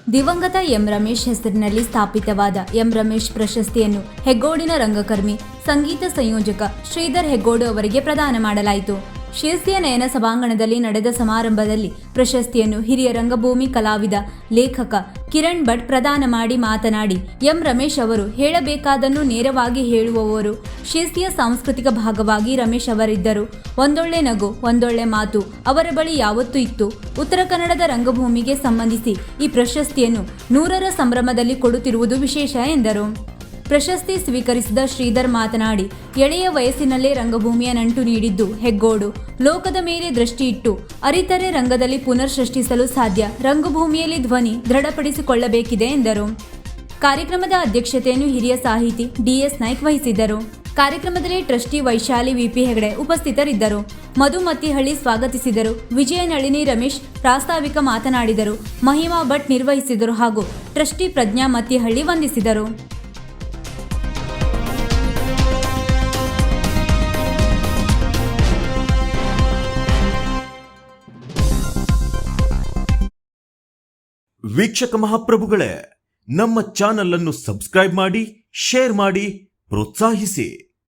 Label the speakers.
Speaker 1: ದಿವಂಗತ ಎಂ ರಮೇಶ್ ಹೆಸರಿನಲ್ಲಿ ಸ್ಥಾಪಿತವಾದ ಎಂ ರಮೇಶ್ ಪ್ರಶಸ್ತಿಯನ್ನು ಹೆಗ್ಗೋಡಿನ ರಂಗಕರ್ಮಿ, ಸಂಗೀತ ಸಂಯೋಜಕ ಶ್ರೀಧರ್ ಹೆಗ್ಗೋಡು ಅವರಿಗೆ ಪ್ರದಾನ ಮಾಡಲಾಯಿತು. ಶಿರಸಿಯ ನಯನ ಸಭಾಂಗಣದಲ್ಲಿ ನಡೆದ ಸಮಾರಂಭದಲ್ಲಿ ಪ್ರಶಸ್ತಿಯನ್ನು ಹಿರಿಯ ರಂಗಭೂಮಿ ಕಲಾವಿದ, ಲೇಖಕ ಕಿರಣ್ ಭಟ್ ಪ್ರದಾನ ಮಾಡಿ ಮಾತನಾಡಿ, ಎಂ ರಮೇಶ್ ಅವರು ಹೇಳಬೇಕಾದನ್ನು ನೇರವಾಗಿ ಹೇಳುವವರು. ಶಿರಸಿಯ ಸಾಂಸ್ಕೃತಿಕ ಭಾಗವಾಗಿ ರಮೇಶ್ ಅವರಿದ್ದರು. ಒಂದೊಳ್ಳೆ ನಗು, ಒಂದೊಳ್ಳೆ ಮಾತು ಅವರ ಬಳಿ ಯಾವತ್ತೂ ಇತ್ತು. ಉತ್ತರ ಕನ್ನಡದ ರಂಗಭೂಮಿಗೆ ಸಂಬಂಧಿಸಿ ಈ ಪ್ರಶಸ್ತಿಯನ್ನು 100ರ ಸಂಭ್ರಮದಲ್ಲಿ ಕೊಡುತ್ತಿರುವುದು ವಿಶೇಷ ಎಂದರು. ಪ್ರಶಸ್ತಿ ಸ್ವೀಕರಿಸಿದ ಶ್ರೀಧರ್ ಮಾತನಾಡಿ, ಎಳೆಯ ವಯಸ್ಸಿನಲ್ಲೇ ರಂಗಭೂಮಿಯ ನಂಟು ನೀಡಿದ್ದು ಹೆಗ್ಗೋಡು. ಲೋಕದ ಮೇಲೆ ದೃಷ್ಟಿ ಇಟ್ಟು ಅರಿತರೆ ರಂಗದಲ್ಲಿ ಪುನರ್ ಸೃಷ್ಟಿಸಲು ಸಾಧ್ಯ. ರಂಗಭೂಮಿಯಲ್ಲಿ ಧ್ವನಿ ದೃಢಪಡಿಸಿಕೊಳ್ಳಬೇಕಿದೆ ಎಂದರು. ಕಾರ್ಯಕ್ರಮದ ಅಧ್ಯಕ್ಷತೆಯನ್ನು ಹಿರಿಯ ಸಾಹಿತಿ ಡಿಎಸ್ ನಾಯ್ಕ್ ವಹಿಸಿದ್ದರು. ಕಾರ್ಯಕ್ರಮದಲ್ಲಿ ಟ್ರಸ್ಟಿ ವೈಶಾಲಿ ವಿಪಿ ಹೆಗಡೆ ಉಪಸ್ಥಿತರಿದ್ದರು. ಮಧು ಮತ್ತಿಹಳ್ಳಿ ಸ್ವಾಗತಿಸಿದರು. ವಿಜಯ ನಳಿನಿ ರಮೇಶ್ ಪ್ರಾಸ್ತಾವಿಕ ಮಾತನಾಡಿದರು. ಮಹಿಮಾ ಭಟ್ ನಿರ್ವಹಿಸಿದರು ಹಾಗೂ ಟ್ರಸ್ಟಿ ಪ್ರಜ್ಞಾ ಮತ್ತಿಹಳ್ಳಿ ವಂದಿಸಿದರು.
Speaker 2: ವೀಕ್ಷಕ ಮಹಾಪ್ರಭುಗಳೇ, ನಮ್ಮ ಚಾನಲ್ ಅನ್ನು ಸಬ್ಸ್ಕ್ರೈಬ್ ಮಾಡಿ, ಶೇರ್ ಮಾಡಿ, ಪ್ರೋತ್ಸಾಹಿಸಿ.